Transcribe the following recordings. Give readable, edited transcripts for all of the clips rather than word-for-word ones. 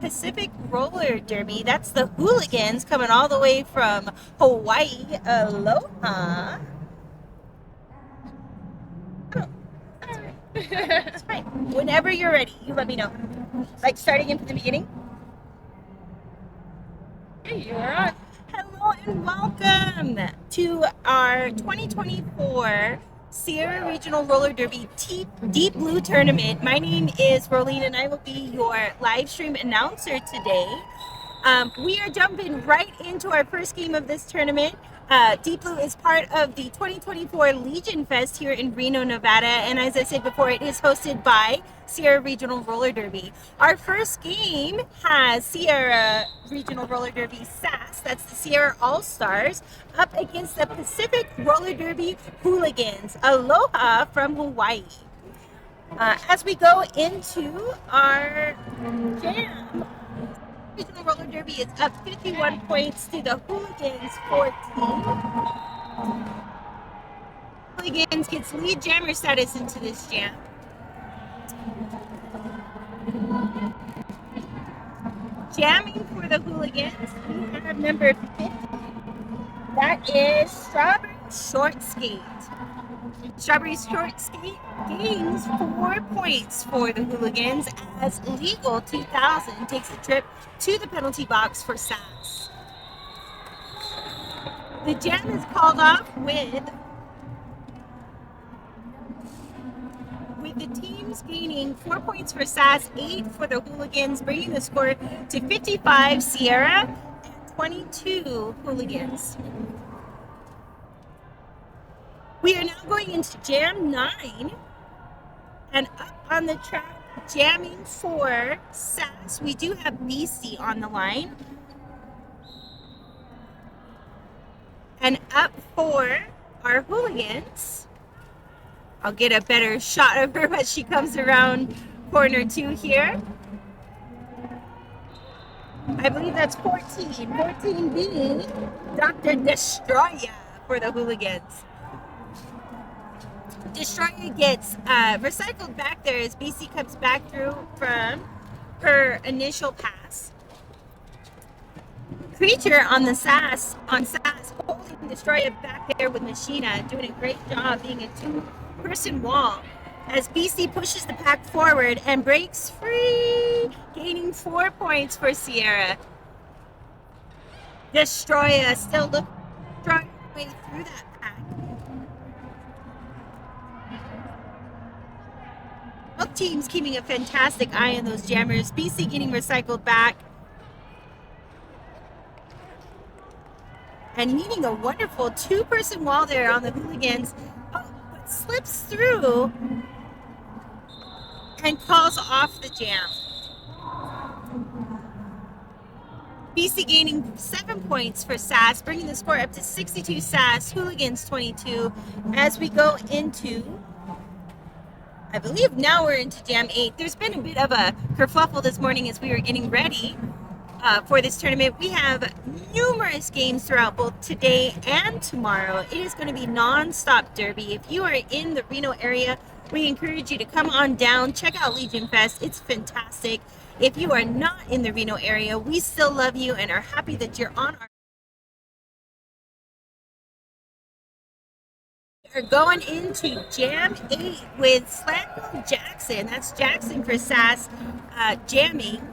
Pacific Roller Derby. That's the Hulagans coming all the way from Hawaii. Aloha. Oh, that's fine. It's fine. Whenever you're ready, you let me know. Like starting in from the beginning? Hey, you are on. Hello and welcome to our 2024 Sierra Regional Roller Derby Deep Blue Tournament. My name is Rolene and I will be your live stream announcer today. We are jumping right into our first game of this tournament. Deep Blue is part of the 2024 Legion Fest here in Reno, Nevada. And as I said before, it is hosted by Sierra Regional Roller Derby. Our first game has Sierra Regional Roller Derby SAS, that's the Sierra All-Stars, up against the Pacific Roller Derby Hulagans. Aloha from Hawaii. As we go into our jam, Regional Roller Derby is up 51 points to the Hulagans 14. Hulagans gets lead jammer status into this jam. Jamming for the Hulagans, we have number 50. That is Strawberry Short Skate. Strawberry Short Skate gains 4 points for the Hulagans as Legal 2000 takes a trip to the penalty box for SAS. The jam is called off with the teams gaining 4 points for SAS, 8 for the Hulagans, bringing the score to 55 Sierra and 22 Hulagans. We are now going into Jam 9, and up on the track, jamming for SAS, we do have BC on the line. And up for our Hulagans, I'll get a better shot of her as she comes around corner 2 here. I believe that's 14. 14 being Dr. Destroyer for the Hulagans. Destroyer gets recycled back there as BC comes back through from her initial pass. Creature on SAS holding Destroyer back there with Machina, doing a great job being a two-person wall as BC pushes the pack forward and breaks free, gaining 4 points for Sierra. Destroyer still looking way through that pack. Both teams keeping a fantastic eye on those jammers. BC getting recycled back and needing a wonderful two-person wall there on the Hulagans. But slips through and calls off the jam. BC gaining 7 points for SAS, bringing the score up to 62 SAS, Hulagans 22. As we go into, I believe now we're into Jam 8. There's been a bit of a kerfuffle this morning as we were getting ready for this tournament. We have numerous games throughout both today and tomorrow. It is going to be non-stop derby. If you are in the Reno area, we encourage you to come on down, check out Legion Fest. It's fantastic. If you are not in the Reno area, we still love you and are happy that you're on our. We're going into Jam 8 with Slamville Jackson. That's Jackson for SAS jamming.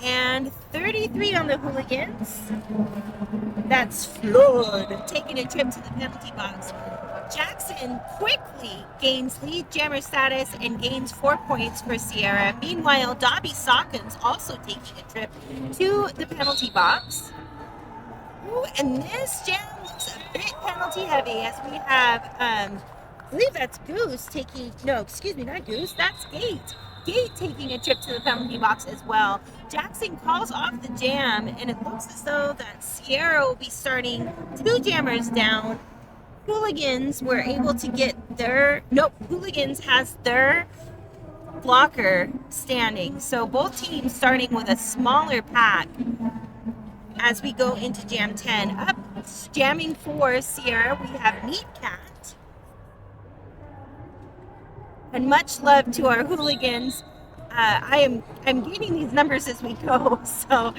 And 33 on the Hulagans. That's Flood taking a trip to the penalty box. Jackson quickly gains lead jammer status and gains 4 points for Sierra. Meanwhile, Dobby Sawkins also taking a trip to the penalty box. Ooh, and this jam looks a bit penalty heavy as we have, I believe that's Goose taking, no, excuse me, not Goose, that's Gate. Gate taking a trip to the penalty box as well. Jackson calls off the jam, and it looks as though that Sierra will be starting 2 jammers down. Hulagans were able to get their, Hulagans has their blocker standing. So both teams starting with a smaller pack as we go into Jam 10. Up, jamming for Sierra, we have Meat Cat. And much love to our Hulagans. I'm gaining these numbers as we go. So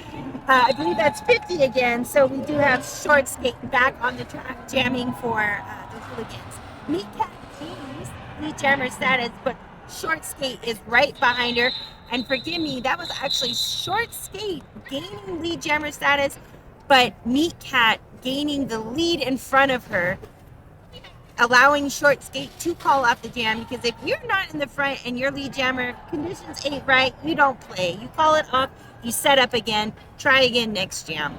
I believe that's 50 again. So we do have short skate back on the track jamming for the Hooligans. Meat Cat gains lead jammer status, but short skate is right behind her. And forgive me, that was actually short skate gaining lead jammer status, but Meat Cat gaining the lead in front of her, allowing short skate to call off the jam, because if you're not in the front and your lead jammer conditions ain't right, you don't play. You call it off, you set up again, try again next jam.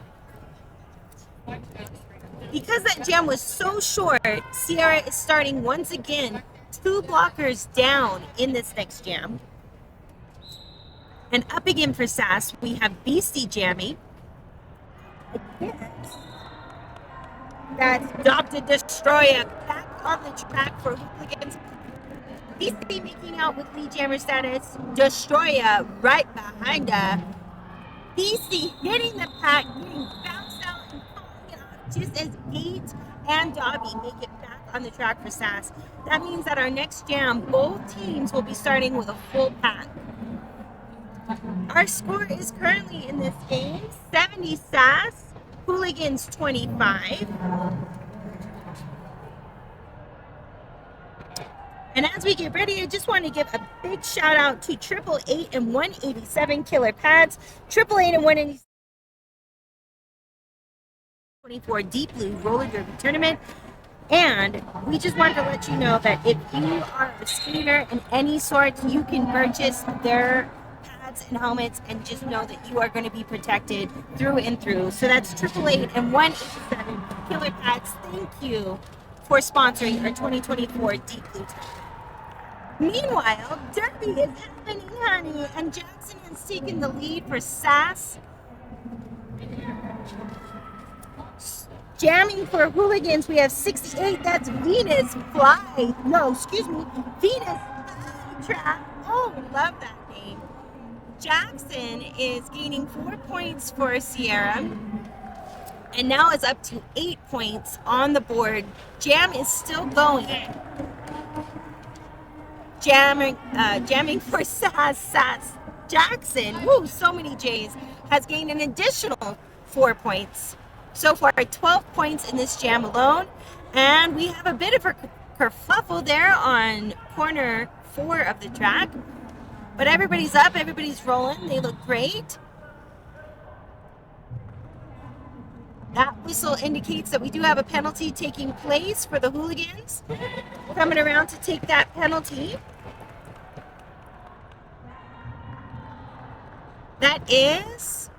Because that jam was so short, Sierra is starting once again 2 blockers down in this next jam. And up again for Sass, we have Beastie jamming. That's Dr. Destroyer back on the track for Hooligans. Beastie making out with lead jammer status. Destroyer right behind her. Beastie hitting the pack, getting bounced out and calling it off just as Gate and Dobby make it back on the track for Sass. That means that our next jam, both teams will be starting with a full pack. Our score is currently in this game 70 Sass, Hooligans 25. And as we get ready, I just want to give a big shout out to 888 and 187 Killer Pads, 888 and 187 24 Deep Blue Roller Derby Tournament. And we just wanted to let you know that if you are a skater in any sort, you can purchase their pads and helmets and just know that you are going to be protected through and through. So that's 888 and 187 Killer Pads. Thank you for sponsoring our 2024 Deep Blue Tournament. Meanwhile, Derby is happening, honey, and Jackson has taken the lead for Sass. Jamming for Hooligans, we have 68. That's Venus Fly. No, excuse me, Venus Flytrap. Oh, love that name. Jackson is gaining 4 points for Sierra, and now is up to 8 points on the board. Jam is still going. Jamming for Sass Jackson, woo, so many J's, has gained an additional 4 points. So far, 12 points in this jam alone. And we have a bit of a kerfluffle there on corner 4 of the track. But everybody's up, everybody's rolling. They look great. That whistle indicates that we do have a penalty taking place for the Hooligans. Coming around to take that penalty. That is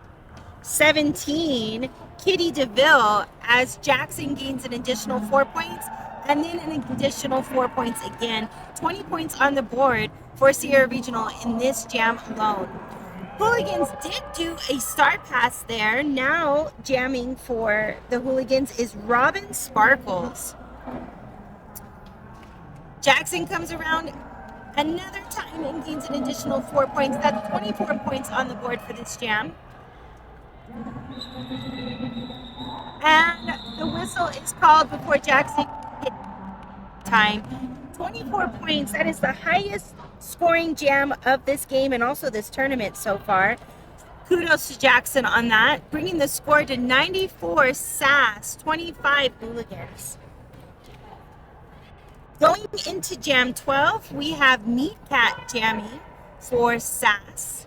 17, Kitty DeVille, as Jackson gains an additional 4 points, and then an additional 4 points again. 20 points on the board for Sierra Regional in this jam alone. Hooligans did do a start pass there. Now jamming for the Hooligans is Robin Sparkles. Jackson comes around another time and gains an additional 4 points. That's 24 points on the board for this jam. And the whistle is called before Jackson hit time. 24 points. That is the highest scoring jam of this game and also this tournament so far. Kudos to Jackson on that, bringing the score to 94 Sass, 25 Hooligans. Going into jam 12, we have Meat Cat jamming for Sass.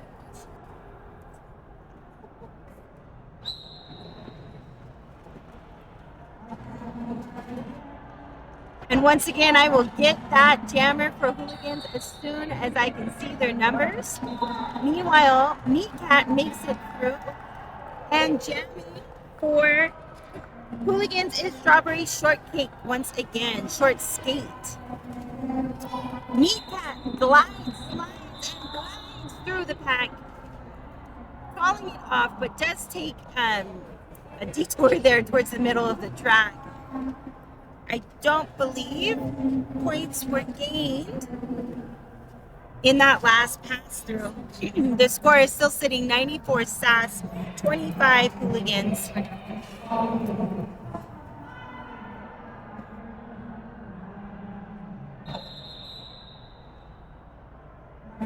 And once again, I will get that jammer for Hooligans as soon as I can see their numbers. Meanwhile, Meat Cat makes it through. And jamming for Hooligans is Strawberry Shortcake once again. Short skate. Meat Cat glides, slides, and glides through the pack, calling it off, but does take a detour there towards the middle of the track. I don't believe points were gained in that last pass through. The score is still sitting 94 Sass, 25 Hooligans.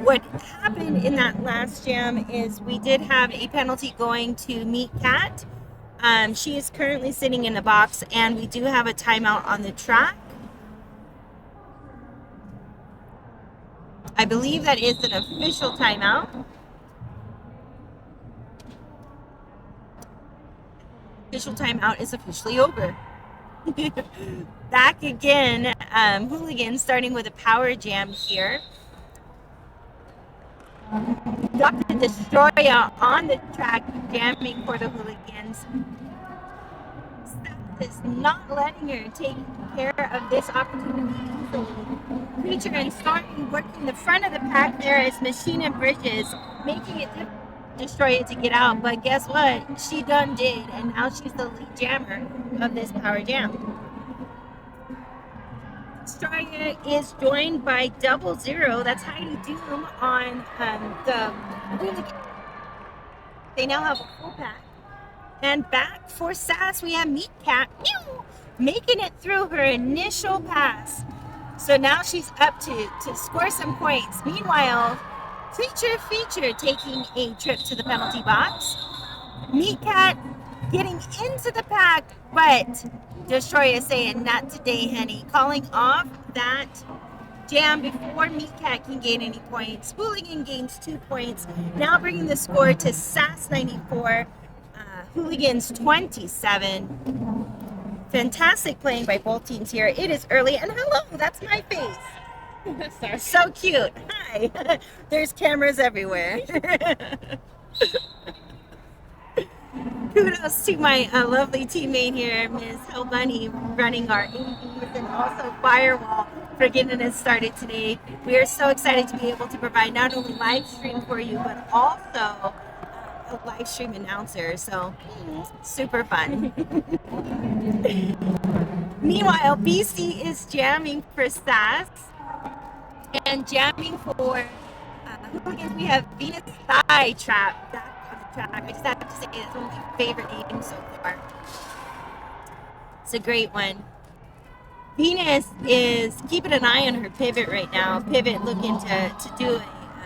what happened in that last jam is we did have a penalty going to Meat Cat. She is currently sitting in the box, and we do have a timeout on the track. I believe that is an official timeout. Official timeout is officially over. Back again, Hulagans starting with a power jam here. Dr. Destroyer on the track, jamming for the Hulagans. Steph is not letting her take care of this opportunity easily. Creature and Stormy working the front of the pack there as Machine and Bridges, making it difficult for Destroyer to get out. But guess what? She done did, and now she's the lead jammer of this power jam. Destroyer is joined by 00. That's Heidi Doom on the Hooligan. They now have a full pack. And back for Sass, we have Meat Cat making it through her initial pass. So now she's up to score some points. Meanwhile, Feature taking a trip to the penalty box. Meat Cat getting into the pack, but Destroyer saying, not today, honey. Calling off that jam before Meat Cat can gain any points. Hooligan gains 2 points. Now bringing the score to Sass 94, Hooligans 27. Fantastic playing by both teams here. It is early, and hello, that's my face. Sorry. So cute. Hi. There's cameras everywhere. Kudos to my lovely teammate here, Ms. Bunny, running our AVs, and also Firewall for getting us started today. We are so excited to be able to provide not only live stream for you, but also a live stream announcer. So super fun. Meanwhile, BC is jamming for Sass and jamming for Hooligans. We have Venus Thigh Trap back on the track. I just have to say it's one of my favorite names so far. It's a great one. Venus is keeping an eye on her pivot right now. Pivot looking to do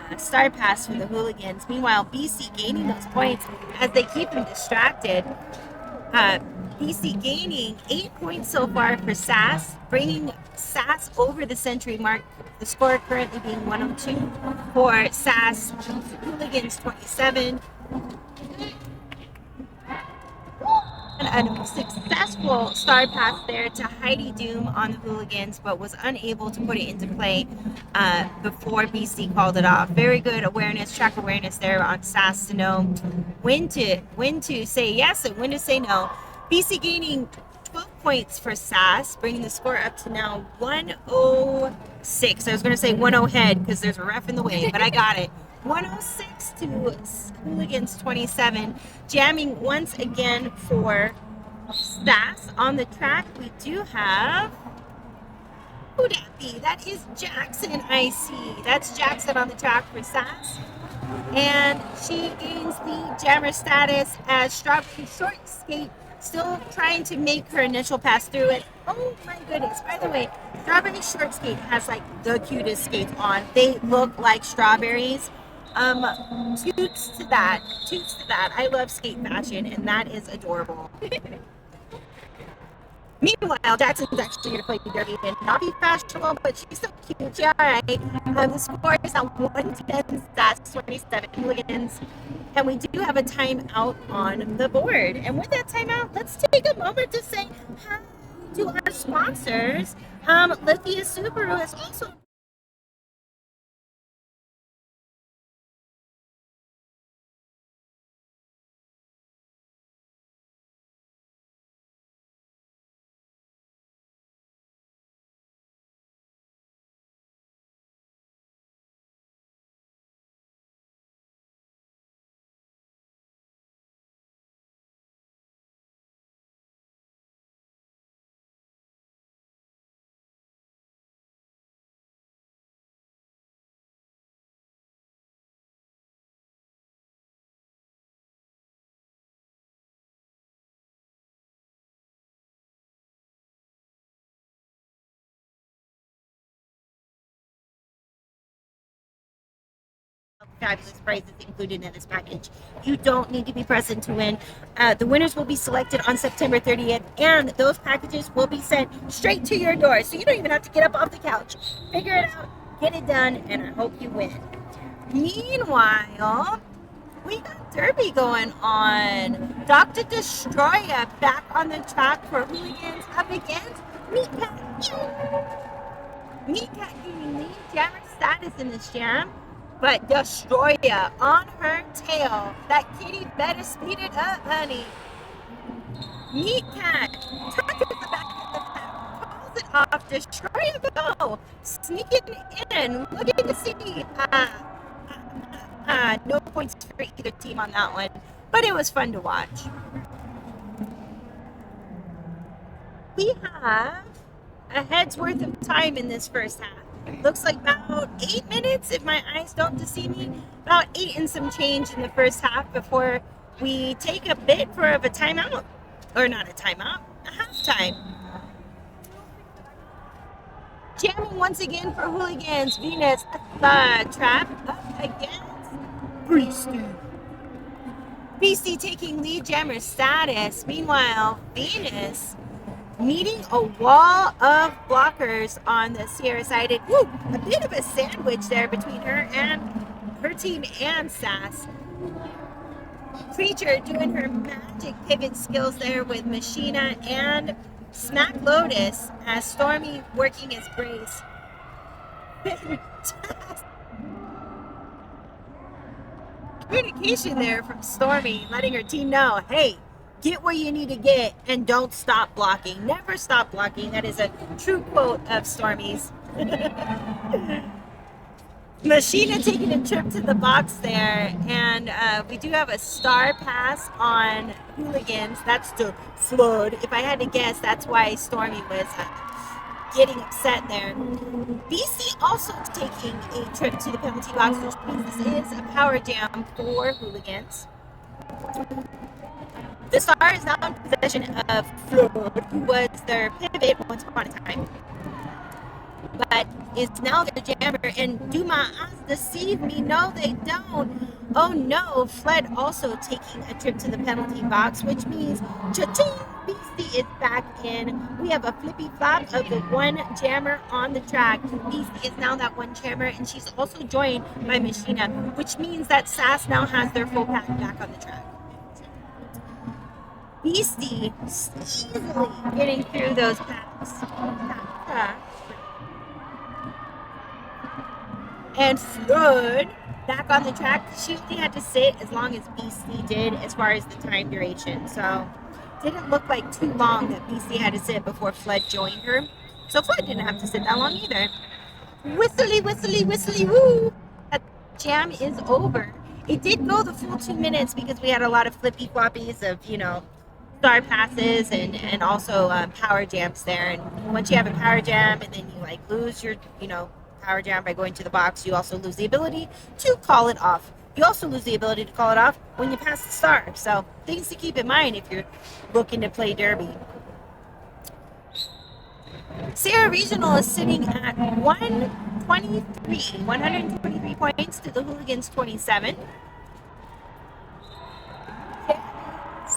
a star pass for the Hooligans. Meanwhile, BC gaining those points as they keep them distracted. BC gaining 8 points so far for Sass, bringing Sass over the century mark. The score currently being 102 for Sass. Hooligans 27. And a successful star pass there to Heidi Doom on the Hooligans, but was unable to put it into play before BC called it off. Very good awareness, track awareness there on Sass to know when to say yes and when to say no. BC gaining 12 points for Sass, bringing the score up to now 106. I was going to say 10 head because there's a ref in the way, but I got it. 106 to Hooligans 27. Jamming once again for Sass on the track. We do have, who'd that be? That is Jackson, I see. That's Jackson on the track for Sass. And she gains the jammer status as Strawberry Short Skate, still trying to make her initial pass through it. Oh my goodness. By the way, Strawberry Short Skate has like the cutest skates on. They look like strawberries. Toots to that. I love skate fashion, and that is adorable. Meanwhile, Jackson's actually going to play dirty and not be fashionable, but she's so cute. She all right. The score is at 110, Sass 27 Hooligans. And we do have a timeout on the board. And with that timeout, let's take a moment to say hi to our sponsors. Lithia Subaru has also fabulous prizes included in this package. You don't need to be present to win. The winners will be selected on September 30th, and those packages will be sent straight to your door. So you don't even have to get up off the couch. Figure it out, get it done, and I hope you win. Meanwhile, we got Derby going on. Dr. Destroyer back on the track for Hulagans up against Meatcat. Meatcat gaining lead jammer status in this jam, but Destroyer on her tail. That kitty better speed it up, honey. Meatcat touches the back of the pack, calls it off. Destroyer go, sneaking in, looking to see. No points for either team on that one, but it was fun to watch. We have a head's worth of time in this first half. Looks like about 8 minutes, if my eyes don't deceive me. About 8 and some change in the first half before we take a bit of a timeout. Or not a timeout, a halftime. Jamming once again for Hulagans. Venus trap up against Beastie taking lead jammer status. Meanwhile, Venus meeting a wall of blockers on the Sierra side. And, a bit of a sandwich there between her and her team and Sass. Creature doing her magic pivot skills there with Machina and Smack Lotus as Stormy working as Brace. Fantastic communication there from Stormy, letting her team know, hey, get what you need to get and don't stop blocking. Never stop blocking. That is a true quote of Stormy's. Machina taking a trip to the box there, and we do have a star pass on Hulagans. That's the flood. If I had to guess, that's why Stormy was getting upset there. BC also taking a trip to the penalty box, which means this is a power jam for Hulagans. The star is now in possession of Flood, who was their pivot once upon a time, but is now their jammer. And do my eyes deceive me? No, they don't. Oh no, Fled also taking a trip to the penalty box, which means cha-ching, Beastie is back in. We have a flippy flop of the one jammer on the track. Beastie is now that one jammer, and she's also joined by Machina, which means that Sass now has their full pack back on the track. Beastie easily getting through those packs. And Flood back on the track. She only had to sit as long as Beastie did as far as the time duration. So didn't look like too long that Beastie had to sit before Flood joined her. So Flood didn't have to sit that long either. Whistly, whistly, whistly, woo! That jam is over. It did go the full 2 minutes because we had a lot of flippy floppies of, star passes and also power jams there. And once you have a power jam and then you lose your, power jam by going to the box, you also lose the ability to call it off. You also lose the ability to call it off when you pass the star. So things to keep in mind if you're looking to play Derby. Sierra Regional is sitting at 123 points to the Hulagans 27.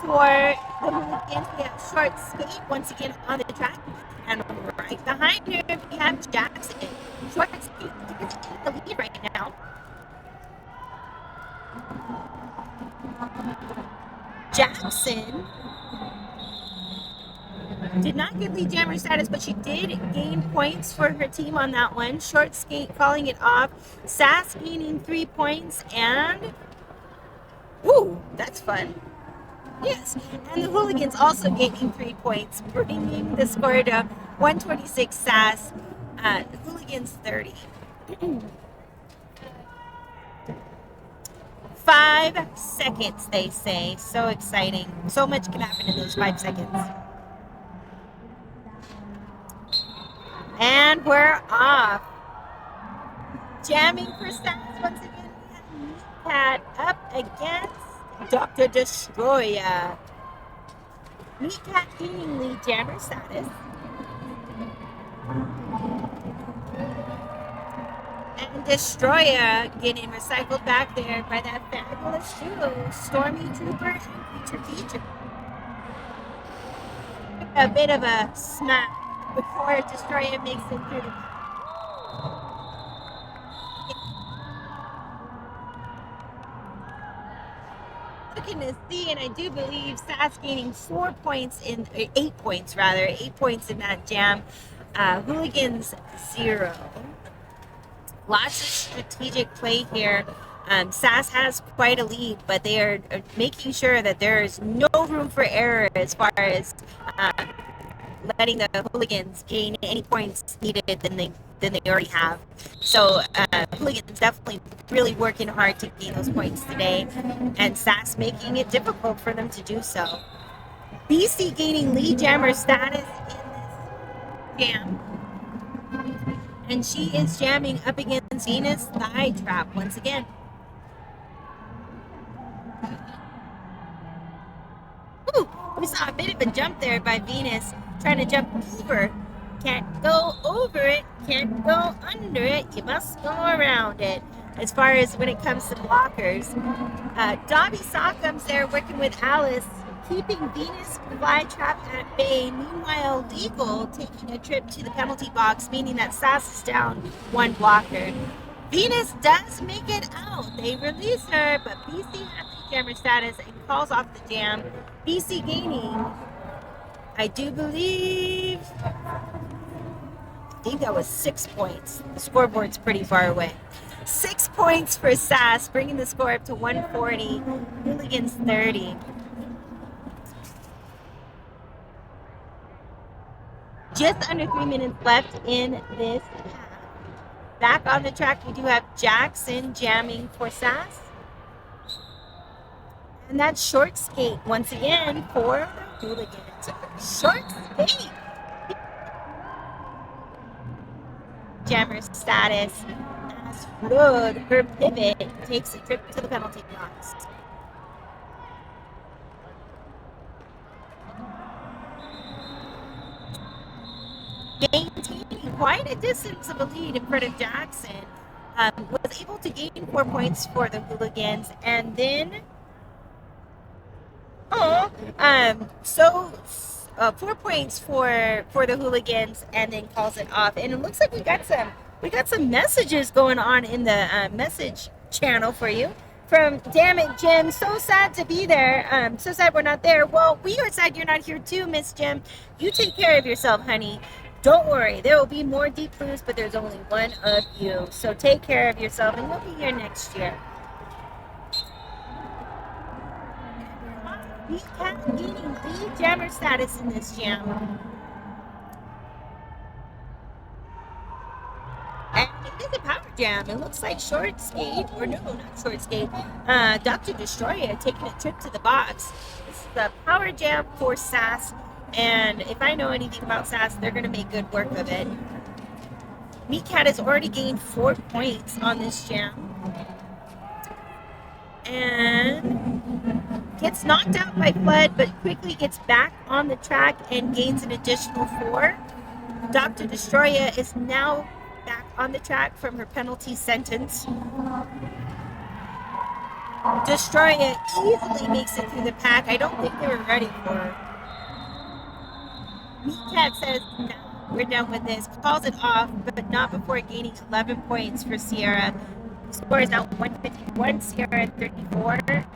For the Hulagans, we have Short Skate once again on the track. And right behind her, we have Jackson. Short Skate is in the lead right now. Jackson did not get lead jammer status, but she did gain points for her team on that one. Short Skate calling it off. Sass gaining 3 points, and that's fun. Yes, and the Hulagans also gaining 3 points, bringing the score to 126 Sass, Hulagans 30. 5 seconds, they say. So exciting. So much can happen in those 5 seconds. And we're off. Jamming for Sass once again. We have Meatcat up against Dr. Destroyer. Meatcat gaining lead jammer status. And Destroyer getting recycled back there by that fabulous duo, Stormy Trooper and Creature Feature. A bit of a smack before Destroyer makes it through the looking to see, and I do believe Sass gaining 8 points in that jam. Hooligans 0. Lots of strategic play here. Sass has quite a lead, but they are making sure that there is no room for error as far as letting the Hooligans gain any points needed than they already have. So Hooligans definitely really working hard to gain those points today, and Sass making it difficult for them to do so. BC gaining lead jammer status in this jam, and she is jamming up against Venus Thigh Trap once again. Ooh, we saw a bit of a jump there by Venus, trying to jump over. Can't go over it, can't go under it, you must go around it. As far as when it comes to blockers, Dobby Sockham's there working with Alice, keeping Venus Flytrap at bay. Meanwhile, Legal taking a trip to the penalty box, meaning that Sass is down one blocker. Venus does make it out. They release her, but BC has the jammer status and calls off the jam. BC gaining, I do believe, I think that was 6 points. The scoreboard's pretty far away. 6 points for Sass, bringing the score up to 140. Hooligans 30. Just under 3 minutes left in this half. Back on the track, we do have Jackson jamming for Sass. And that's short skate once again for the Hooligans. Short skate. Jammer status as Flood, her pivot, takes a trip to the penalty box. Maintaining quite a distance of a lead in front of Jackson, was able to gain 4 points for the Hooligans, and then 4 points for the Hooligans, and then calls it off. And it looks like we got some messages going on in the message channel for you from Damn It Jim. So sad to be there. So sad we're not there. Well, we are sad you're not here too, Miss Jim. You take care of yourself, honey. Don't worry, there will be more Deep Blues, but there's only one of you. So take care of yourself, and you'll be here next year. We have gaining lead jammer status in this jam. And it is a power jam. It looks like short skate, or no, not short skate. Dr. Destroyer taking a trip to the box. This is the power jam for Sass. And if I know anything about Sass, they're going to make good work of it. Meatcat has already gained 4 points on this jam. And gets knocked out by Flood, but quickly gets back on the track and gains an additional 4. Dr. Destroyer is now back on the track from her penalty sentence. Destroyer easily makes it through the pack. I don't think they were ready for her. Meatcat says, no, we're done with this. Calls it off, but not before gaining 11 points for Sierra. The score is now 151, Sierra 34. I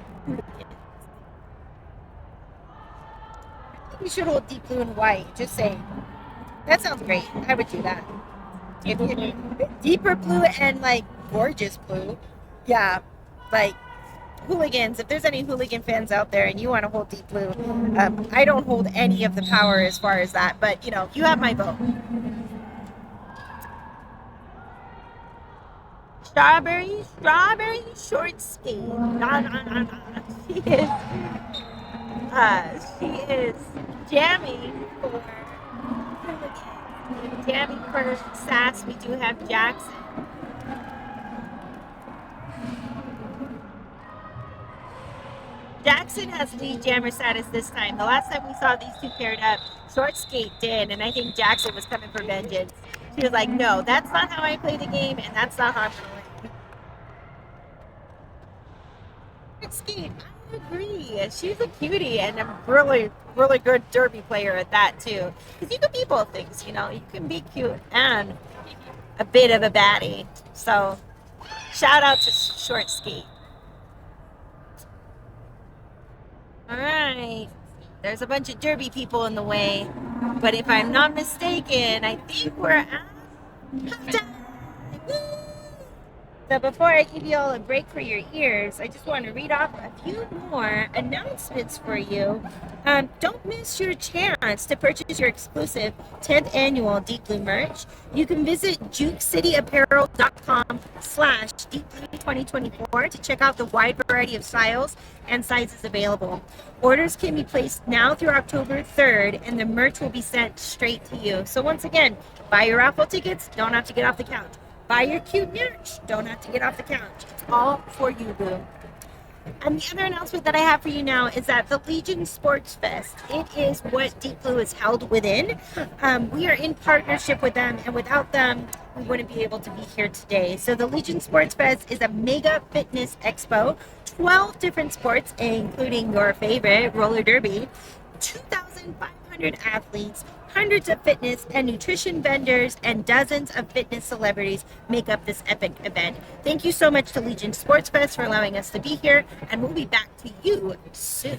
think we should hold Deep Blue and White, just saying. That sounds great. I would do that. Deeper blue and like gorgeous blue. Yeah, like Hooligans, if there's any Hooligan fans out there and you want to hold Deep Blue, I don't hold any of the power as far as that, but you know, you have my vote. Strawberry short skate. She is jamming for Hooligans. Jamming for Sass, we do have Jackson. Jackson has lead jammer status this time. The last time we saw these two paired up, Short Skate did, and I think Jackson was coming for vengeance. She was like, no, that's not how I play the game, and that's not how I'm going to win. Skate, I agree. She's a cutie and a really, really good derby player at that too. Because you can be both things, you know. You can be cute and a bit of a baddie. So shout out to Short Skate. All right. There's a bunch of derby people in the way, but if I'm not mistaken, I think we're at halftime. So before I give you all a break for your ears, I just want to read off a few more announcements for you. Don't miss your chance to purchase your exclusive 10th annual Deep Blue merch. You can visit jukecityapparel.com/deepblue2024 to check out the wide variety of styles and sizes available. Orders can be placed now through October 3rd, and the merch will be sent straight to you. So once again, buy your raffle tickets, don't have to get off the couch. Buy your cute merch. Don't have to get off the couch. It's all for you, boo. And the other announcement that I have for you now is that the Legion Sports Fest, it is what Deep Blue is held within. We are in partnership with them, and without them, we wouldn't be able to be here today. So the Legion Sports Fest is a mega fitness expo, 12 different sports, including your favorite, roller derby, 2,500 athletes, hundreds of fitness and nutrition vendors, and dozens of fitness celebrities make up this epic event. Thank you so much to Legion Sports Fest for allowing us to be here, and we'll be back to you soon.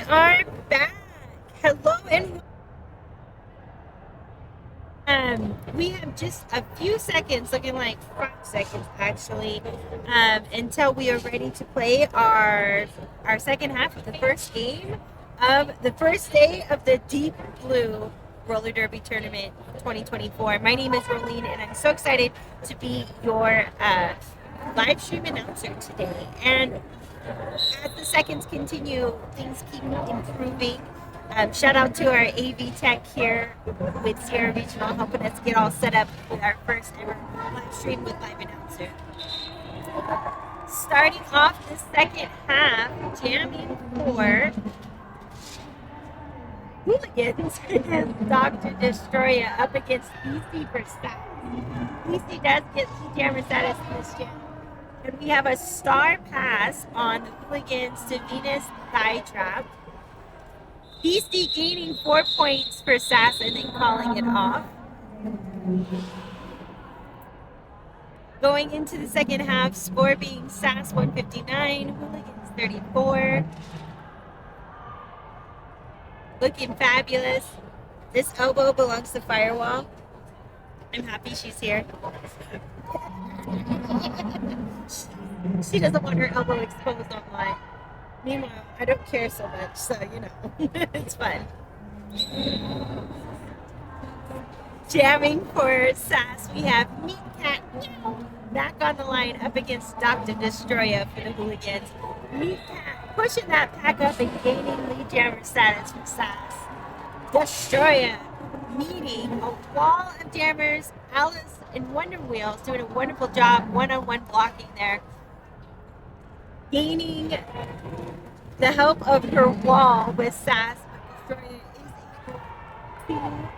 are back. Hello and we have just a few seconds, looking like 5 seconds actually, until we are ready to play our second half of the first game of the first day of the Deep Blue Roller Derby Tournament 2024. My name is Rolene, and I'm so excited to be your live stream announcer today. And as the seconds continue, things keep improving. Shout out to our AV tech here with Sierra Regional helping us get all set up with our first ever live stream with live announcer. Starting off the second half, jamming for Hulagans is Dr. Destroyer up against BC for status. BC does get lead jammer status in this jam. And we have a star pass on the Hulagans to Venus thigh trap. BC gaining 4 points for Sass and then calling it off. Going into the second half, score being Sass 159, Hulagans 34. Looking fabulous. This elbow belongs to Firewall. I'm happy she's here. She doesn't want her elbow exposed online. Meanwhile, I don't care so much, so you know, it's fun. Jamming for Sass, we have Meat Cat back on the line up against Dr. Destroyer for the Hulagans. Meat Cat pushing that pack up and gaining lead jammer status for Sass. Destroyer meeting a wall of jammers. Alice and Wonder Wheels doing a wonderful job one-on-one blocking there. Gaining the help of her wall with Sass, but Destroyer is able to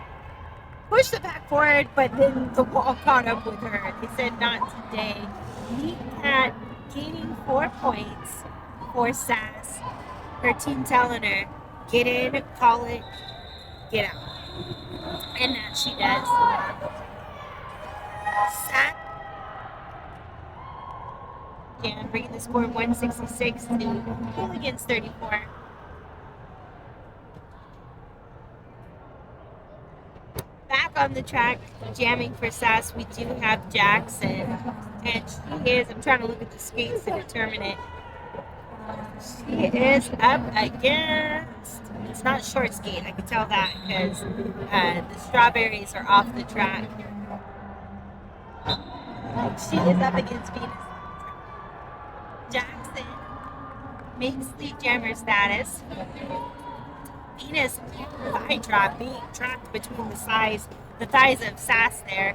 push the pack forward, but then the wall caught up with her. They said not today. Meat Cat gaining 4 points for Sass. Her team telling her, get in, call it, get out. And that she does. Sass again, bringing the score 166 to Hulagans 34. Back on the track, jamming for Sass, we do have Jackson. And she is, I'm trying to look at the skates to determine it. She is up against, it's not short skate, I can tell that because the strawberries are off the track. She is up against Venus. Jackson makes lead jammer status. Venus thigh drop being trapped between the thighs of Sass there.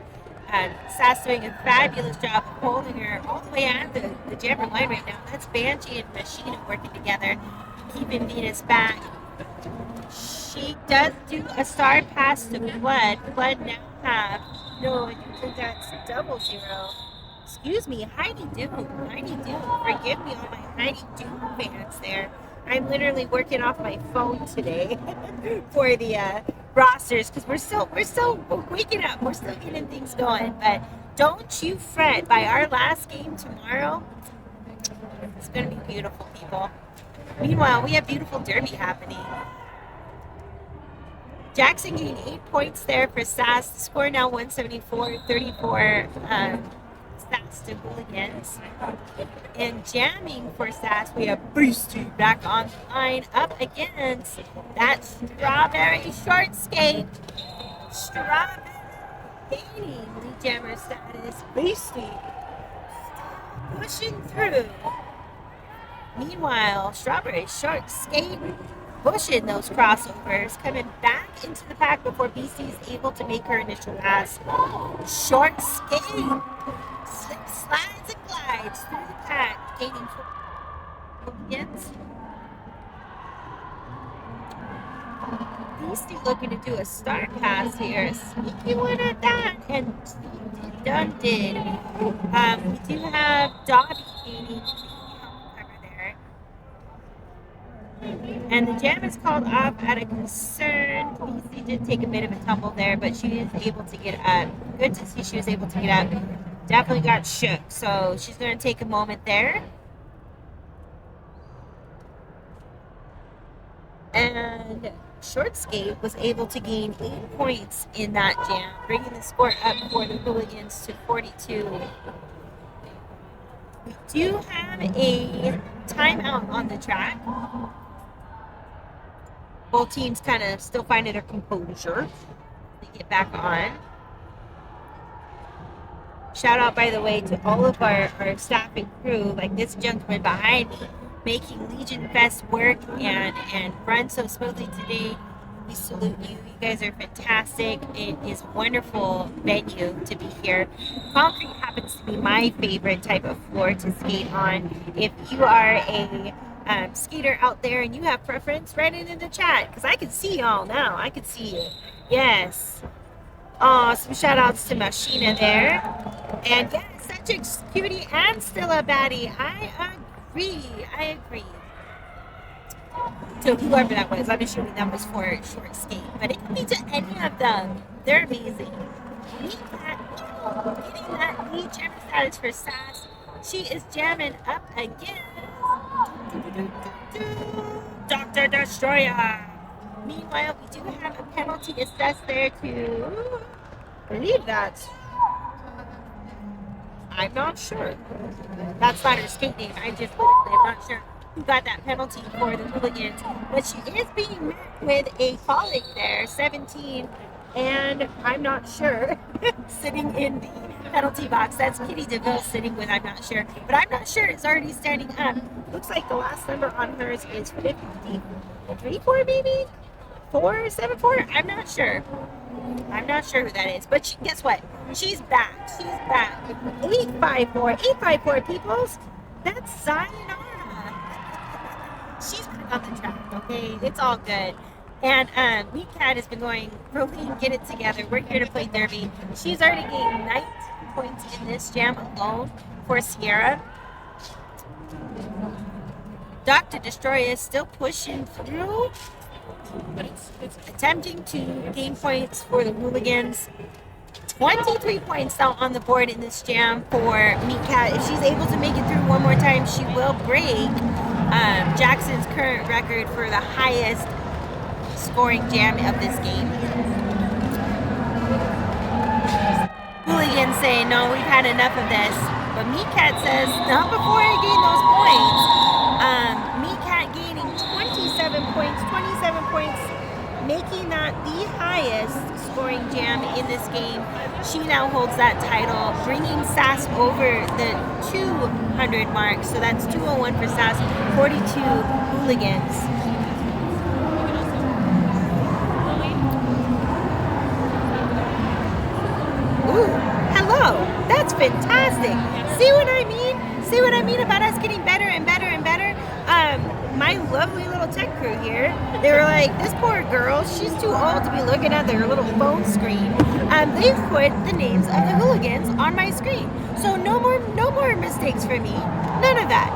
Sass doing a fabulous job of holding her all the way at the jammer line right now. That's Banshee and Machina working together, keeping Venus back. She does do a star pass to Blood. Blood now have, no, I think that's 00. Excuse me, Heidi Doom. Heidi Doom. Forgive me, all my Heidi Doom fans there. I'm literally working off my phone today for the rosters because we're still waking up. We're still getting things going. But don't you fret. By our last game tomorrow, it's going to be beautiful, people. Meanwhile, we have beautiful derby happening. Jackson gained 8 points there for Sass. The score now 174-34. Sass to Hulagans. And jamming for Sass, we have Beastie back on the line up against that strawberry short skate. Strawberry gaining lead jammer status. Beastie pushing through. Meanwhile, strawberry short skate pushing those crossovers, coming back into the pack before BC is able to make her initial pass. Short skate. Slides and glides through the pack, gaining 4 points. Beastie looking to do a start pass here. Sneaky one at that, and done did. We do have Dobby gaining cover there. And the jam is called off out of concern. Beastie did take a bit of a tumble there, but she is able to get up. Good to see she was able to get up. Definitely got shook, so she's going to take a moment there. And Short Skate was able to gain 8 points in that jam, bringing the score up for the Hooligans to 42. We do have a timeout on the track. Both teams kind of still finding their composure to get back on. Shout out, by the way, to all of our staff and crew, like this gentleman behind me, making Legion Fest work and run so smoothly today. We salute you. You guys are fantastic. It is a wonderful venue to be here. Concrete happens to be my favorite type of floor to skate on. If you are a skater out there and you have preference, write it in the chat because I can see y'all now. I can see you. Yes. Oh, some shout outs to Machina there. And yes, such a cutie and still a baddie. I agree. To whoever that was, I'm assuming that was for Short Skate, but it could be to any of them. They're amazing. Getting that lead champion status for Sass. She is jamming up again. Dr. Destroyer. Meanwhile, we do have a penalty assessed there too. I believe that. I'm not sure. That's not her skate name. I'm not sure who got that penalty for the Hooligans. But she is being met with a falling there, 17. And I'm not sure, sitting in the penalty box. That's Kitty DeVille sitting with, I'm not sure. But I'm not sure it's already standing up. Looks like the last number on hers is 53, maybe? 474? I'm not sure. I'm not sure who that is. But guess what? She's back. 854 peoples. That's Sayonara. She's back on the track, okay? It's all good. And Meatcat has been going, Roline, get it together. We're here to play derby. She's already gained 19 points in this jam alone for Sierra. Dr. Destroyer is still pushing through, but it's attempting to gain points for the Hooligans. 23 points out on the board in this jam for Meatcat. If she's able to make it through one more time, she will break Jackson's current record for the highest scoring jam of this game. Hooligans say, no, we've had enough of this. But Meatcat says, not before I gain those points. Meatcat gaining 27 points, making that the highest scoring jam in this game. She now holds that title, bringing Sass over the 200 mark. So that's 201 for Sass, 42 Hooligans. Ooh, hello. That's fantastic. See what I mean? See what I mean about us getting better and better and better? My lovely little tech crew here, they were like, this poor girl, she's too old to be looking at their little phone screen. They've put the names of the Hooligans on my screen. So no more mistakes for me. None of that.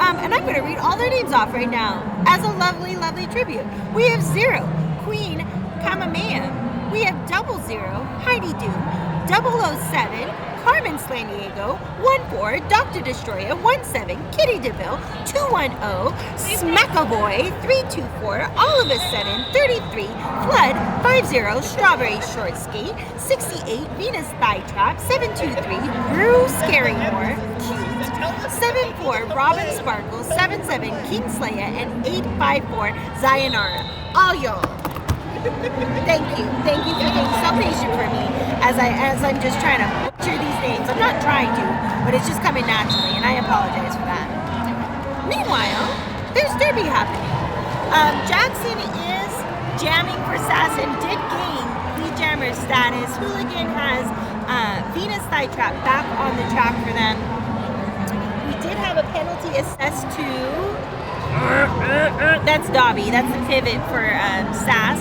And I'm going to read all their names off right now as a lovely, lovely tribute. We have 0, Queen Kamamea. We have 00, Heidi Doom, 007, Carmen Slaniego, 14, Dr. Destroyer, 17, Kitty DeVille, 210, Smackavoy, 324, All of a Sudden, 33, Flood, 50, Strawberry Short Skate, 68, Venus Thigh Trap, 723, Brew Scarymore, 74, Robin Sparkle, 77, King Slaya, and 854, Sayonara. All y'all. Thank you for being so patient for me as I'm just trying to butcher these names. I'm not trying to, but it's just coming naturally, and I apologize for that. Meanwhile, there's derby happening. Jackson is jamming for Sass and did gain lead jammer status. Hooligan has Venus Thigh Trap back on the track for them. We did have a penalty assessed to that's Dobby. That's the pivot for Sass.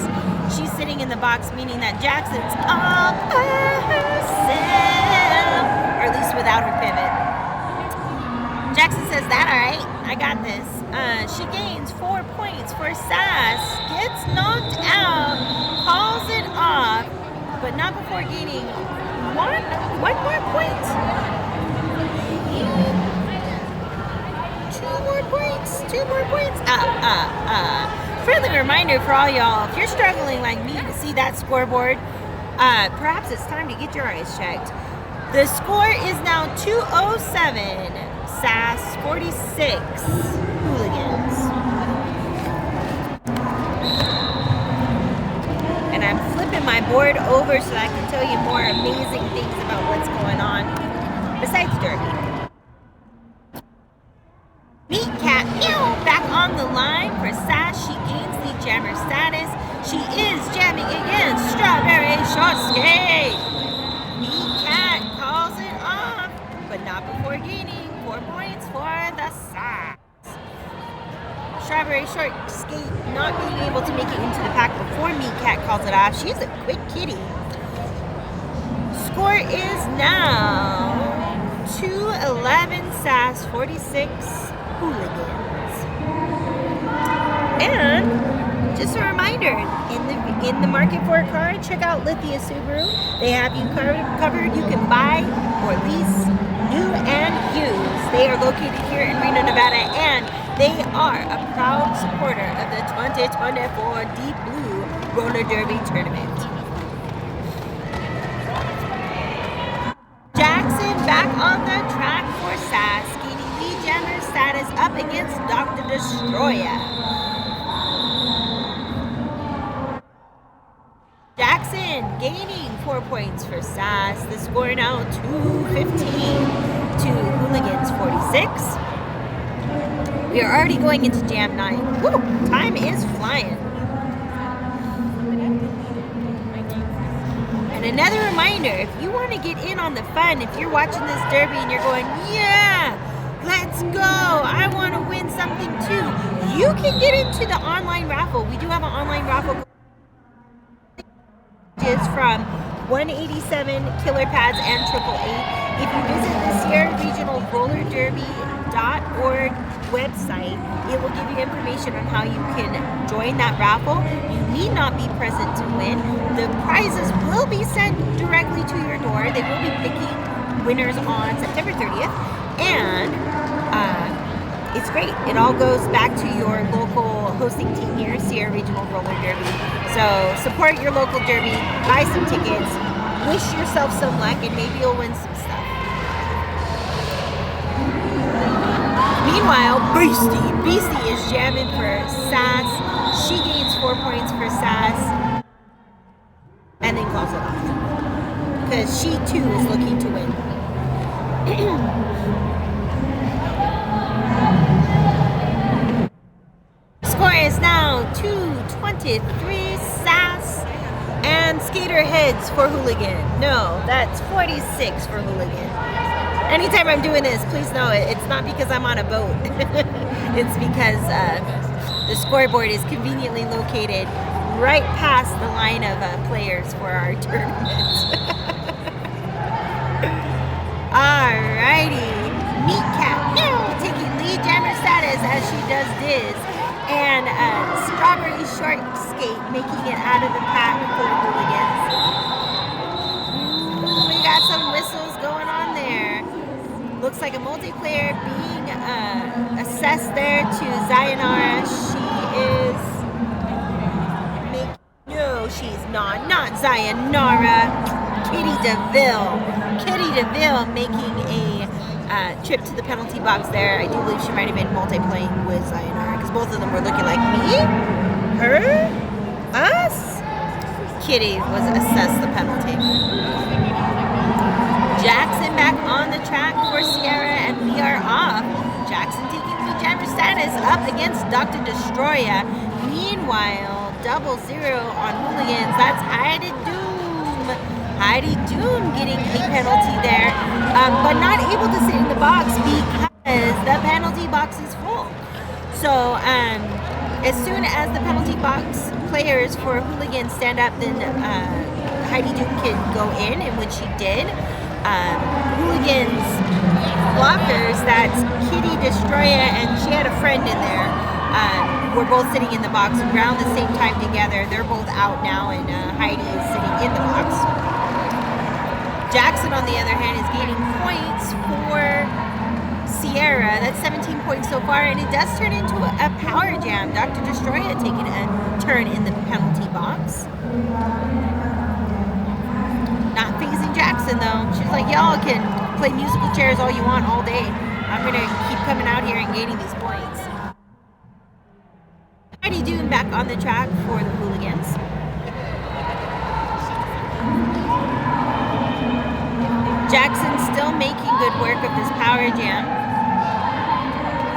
She's sitting in the box, meaning that Jackson's all by herself, or at least without her pivot. Jackson says, that all right, I got this. She gains 4 points for Sass, gets knocked out, calls it off, but not before gaining one more point. 2 more points. friendly reminder for all y'all, if you're struggling like me to see that scoreboard, perhaps it's time to get your eyes checked. The score is now 207, SAS 46, Hulagans. And I'm flipping my board over so that I can tell you more amazing things about what's going on besides Derby. Meat Cat back on the line for SAS. She gains the jammer status. She is jamming against Strawberry Short Skate. Meat Cat calls it off, but not before gaining 4 points for the SAS. Strawberry Short Skate not being able to make it into the pack before Meat Cat calls it off. She's a quick kitty. Score is now 211 SAS 46 Hulagans. And just a reminder, in the market for a car, check out Lithia Subaru. They have you covered. You can buy or lease new and used. They are located here in Reno, Nevada, and they are a proud supporter of the 2024 Deep Blue Roller Derby Tournament. Jackson back on the track for SAS, gaining lead jammer status up against Dr. Destroyer. Jackson gaining 4 points for SAS. The score now 215 to Hulagans 46. We are already going into Jam 9. Woo, time is flying. And another reminder, if you want to get in on the fun, if you're watching this derby and you're going, yeah, let's go, I want to win something too, you can get into the online raffle. We do have an online raffle from 187 Killer Pads and 888. If you visit the Sierra Regional Roller Derby.org website, it will give you information on how you can join that raffle. You need not be present to win. The prizes will be sent directly to your door. They will be picking winners on September 30th, and it's great. It all goes back to your local hosting team here, Sierra Regional Roller Derby. So support your local derby, buy some tickets, wish yourself some luck, and maybe you'll win some stuff. Meanwhile, Beastie is jamming for SAS. She gains 4 points for SAS and then calls it off because she too is looking to win. Score is now 223 SAS and skater heads for Hooligan. No, that's 46 for Hooligan. Anytime I'm doing this, please know it's not because I'm on a boat. It's because the scoreboard is conveniently located right past the line of players for our tournament. Alrighty, Meat Cat taking lead jammer status as she does this, and Strawberry Short Skate making it out of the pack for Hulagans. We got some whistles going on there. Looks like a multiplayer being assessed there to Zayanara. She is making, no, she's not Zayanara. Kitty DeVille making a trip to the penalty box there. I do believe she might have been multiplaying with Zayanara because both of them were looking like me, her, us. Kitty was assessed the penalty. Jackson back on the track for Sierra, and we are off. Jackson taking the jammer status up against Dr. Destroyer. Meanwhile, 0-0 on Hulagans. That's Heidi Doom getting a penalty there, but not able to sit in the box because the penalty box is full. So as soon as the penalty box players for Hulagans stand up, then Heidi Doom can go in, and when she did, Hulagans blockers, that's Kitty Destroyer, and she had a friend in there, were both sitting in the box around the same time together. They're both out now, and Heidi is sitting in the box. Jackson, on the other hand, is gaining points for Sierra. That's 17 points so far, and it does turn into a power jam. Dr. Destroyer taking a turn in the penalty box. Not phasing Jackson though. She's like, y'all can play musical chairs all you want all day. I'm gonna keep coming out here and gaining these points. Heidi Doon back on the track for the Hulagans. Jackson still making good work of this power jam.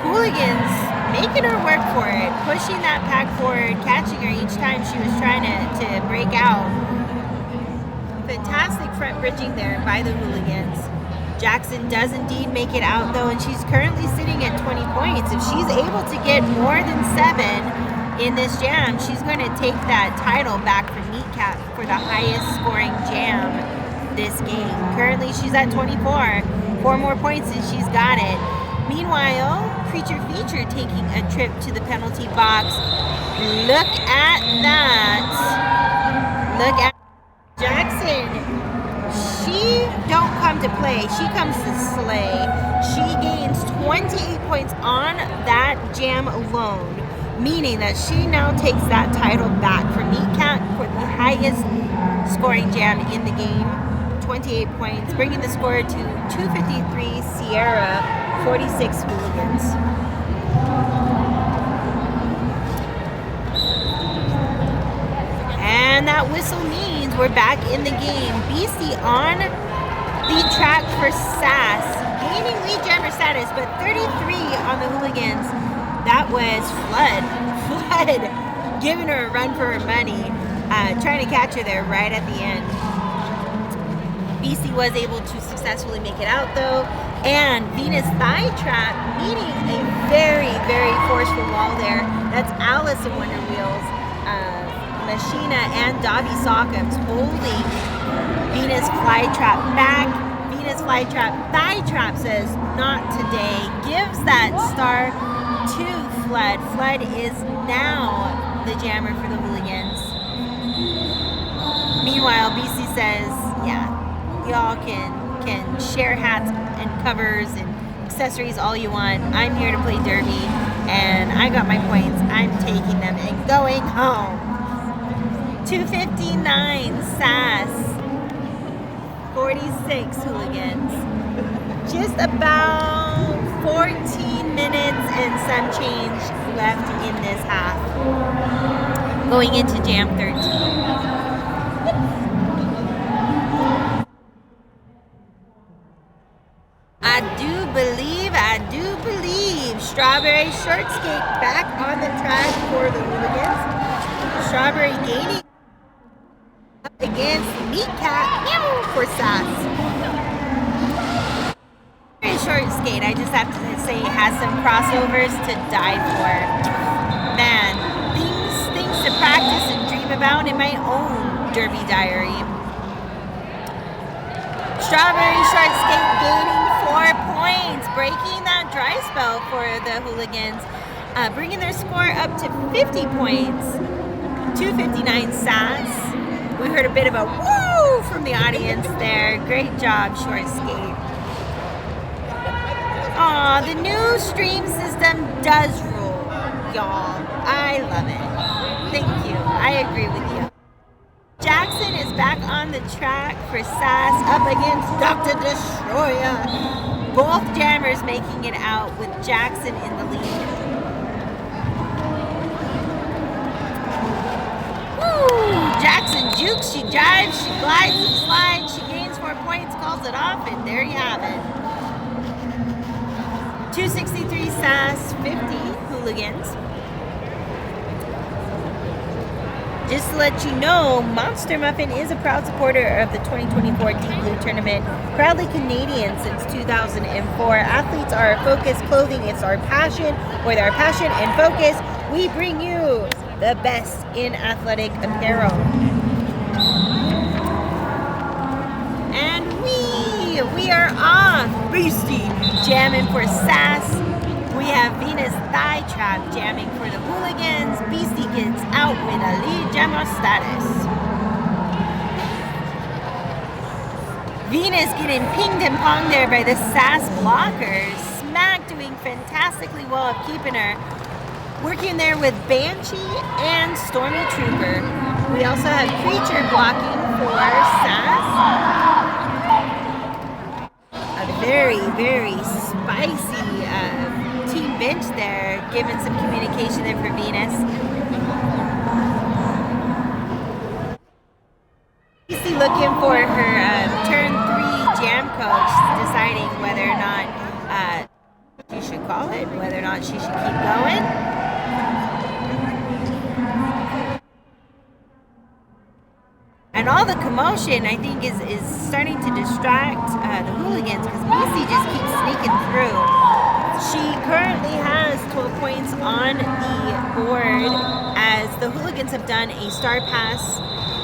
Hulagans making her work for it, pushing that pack forward, catching her each time she was trying to break out. Fantastic front bridging there by the Hulagans. Jackson does indeed make it out though, and she's currently sitting at 20 points. If she's able to get more than 7 in this jam, she's going to take that title back from Meatcap for the highest scoring jam this game. Currently she's at 24. 4 more points and she's got it. Meanwhile, Creature Feature taking a trip to the penalty box. Look at that. Look at Jackson. She don't come to play. She comes to slay. She gains 28 points on that jam alone, meaning that she now takes that title back from Meatcat for the highest scoring jam in the game. 28 points, bringing the score to 253 Sierra, 46 Hulagans. And that whistle means we're back in the game. Beastie on the track for Sass, gaining lead jammer status, but 33 on the Hulagans. That was Flood. Flood giving her a run for her money, trying to catch her there right at the end. Beastie was able to successfully make it out though, and Venus Thigh Trap meeting a very, very forceful wall there. That's Alice in Wonder Wheels, Machina and Dobby Sockums holding Venus Flytrap back. Venus Flytrap Thigh Trap says, not today. Gives that star to Flood. Flood is now the jammer for the Hulagans. Meanwhile, Beastie says, yeah, y'all can share hats and covers and accessories all you want. I'm here to play derby, and I got my points. I'm taking them and going home. 259 Sass, 46 Hulagans. Just about 14 minutes and some change left in this half. Going into Jam 13. I do believe Strawberry Short Skate back on the track for the Hulagans. Strawberry gaining up against Meatcat for Sass. Strawberry Short Skate, I just have to say, has some crossovers to die for. Man, things to practice and dream about in my own derby diary. Strawberry Short Skate gaining 4 points, breaking that dry spell for the Hulagans, bringing their score up to 50 points. 259 Sass. We heard a bit of a woo from the audience there. Great job, Short Skate. Aw, the new stream system does rule, y'all. I love it. Thank you. I agree with you. Jackson is back on the track for Sass up against Dr. Destroyer. Both jammers making it out with Jackson in the lead. Woo! Jackson jukes, she jives, she glides and slides, she gains 4 points, calls it off, and there you have it. 263 Sass, 50 Hulagans. Just to let you know, Monster Muffin is a proud supporter of the 2024 Deep Blue Tournament. Proudly Canadian since 2004. Athletes are our focus. Clothing is our passion. With our passion and focus, we bring you the best in athletic apparel. And we are off. Beastie jamming for Sass. We have Venus Thigh Trap jamming for the Hulagans. Beastie gets out with a lead jammer status. Venus getting pinged and ponged there by the Sass blockers. Smack doing fantastically well of keeping her. Working there with Banshee and Stormy Trooper. We also have Creature blocking for Sass. A very, very spicy team bench there, giving some communication there for Venus. Casey looking for her turn 3 jam coach, deciding whether or not she should call it, whether or not she should keep going. And all the commotion, I think, is starting to distract the Hulagans, because Macy just keeps sneaking through. She currently has 12 points on the board, as the Hulagans have done a star pass.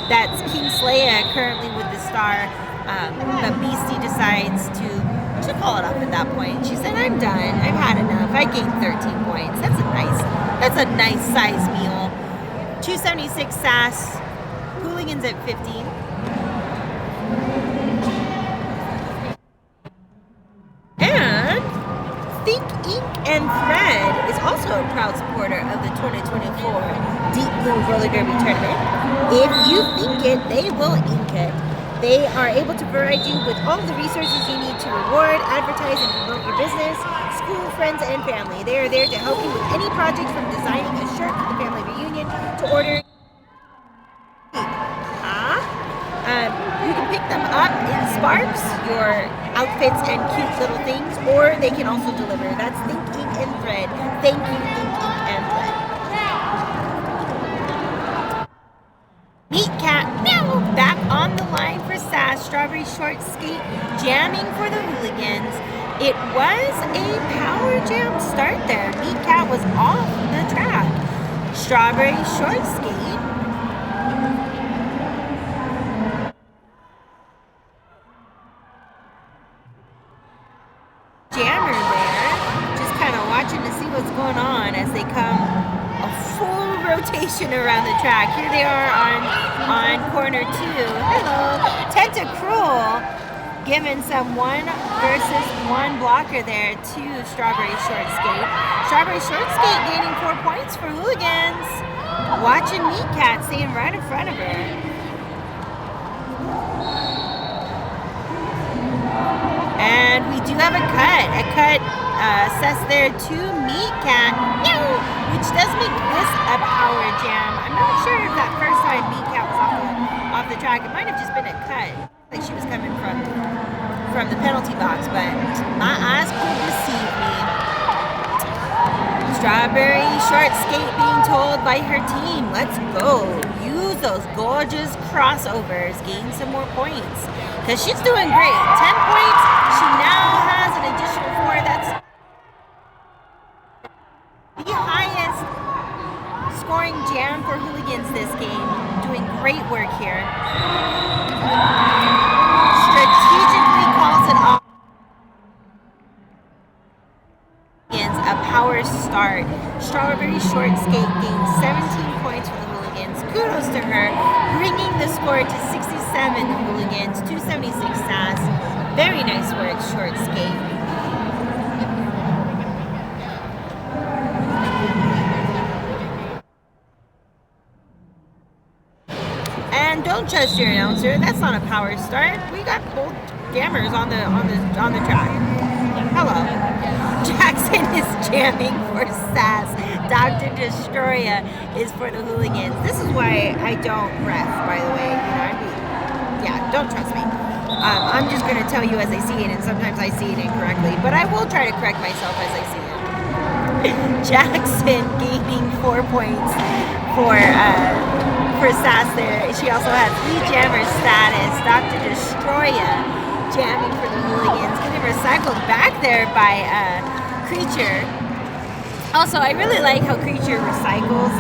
That's King Slaya currently with the star, but Beastie decides to call it up at that point. She said, "I'm done. I've had enough. I gained 13 points. That's a nice size meal." 276 Sass. Hulagans at 15. And Think Ink and Thread is also a proud supporter of the 2024 Deep Blue Roller Derby Tournament. If you think it, they will ink it. They are able to provide you with all the resources you need to reward, advertise, and promote your business, school, friends, and family. They are there to help you with any project, from designing a shirt for the family reunion to ordering. You can pick them up in Sparks, your outfits and cute little things, or they can also deliver. That's Think Ink and Thread. Thank you, Think Ink and Thread. Meat Cat now back on the line for Sass. Strawberry Short Skate jamming for the Hulagans. It was a power jam start there. Meat Cat was off the track. Strawberry Short Skate jammer there, just kind of watching to see what's going on as they come a full rotation around the track. Here they are on corner 2. Hello, Tentacruel giving some 1 versus 1 blocker there to Strawberry Short Skate. Strawberry Short Skate gaining 4 points for Hulagans. Watching Meat Cat staying right in front of her. And we do have a cut assessed there to Meat Cat, which does make this a power jam. I'm not sure if that first time Meat Cat was off the track, it might have just been a cut, like she was coming from the penalty box, but my eyes could deceive me. Strawberry Short Skate being told by her team, let's go, use those gorgeous crossovers, gain some more points, because she's doing great. 10 points. She now has an additional 4. That's the highest scoring jam for Hulagans this game. Doing great work here. Strategically calls it off. A power start. Strawberry Short Skate gains 17 points for the Hulagans. Kudos to her, bringing the score to 67. The Hulagans, 276 Sass. Very nice work, Short Skate. And don't trust your announcer. That's not a power start. We got both jammers on the track. Hello. Jackson is jamming for Sass. Dr. Destroya is for the Hulagans. This is why I don't ref, by the way. Don't trust me. I'm just going to tell you as I see it, and sometimes I see it incorrectly, but I will try to correct myself as I see it. Jackson gaining 4 points for Sass there. She also has 3 jammer status. Dr. Destroya jamming for the Hulagans, getting recycled back there by Creature. Also, I really like how Creature recycles.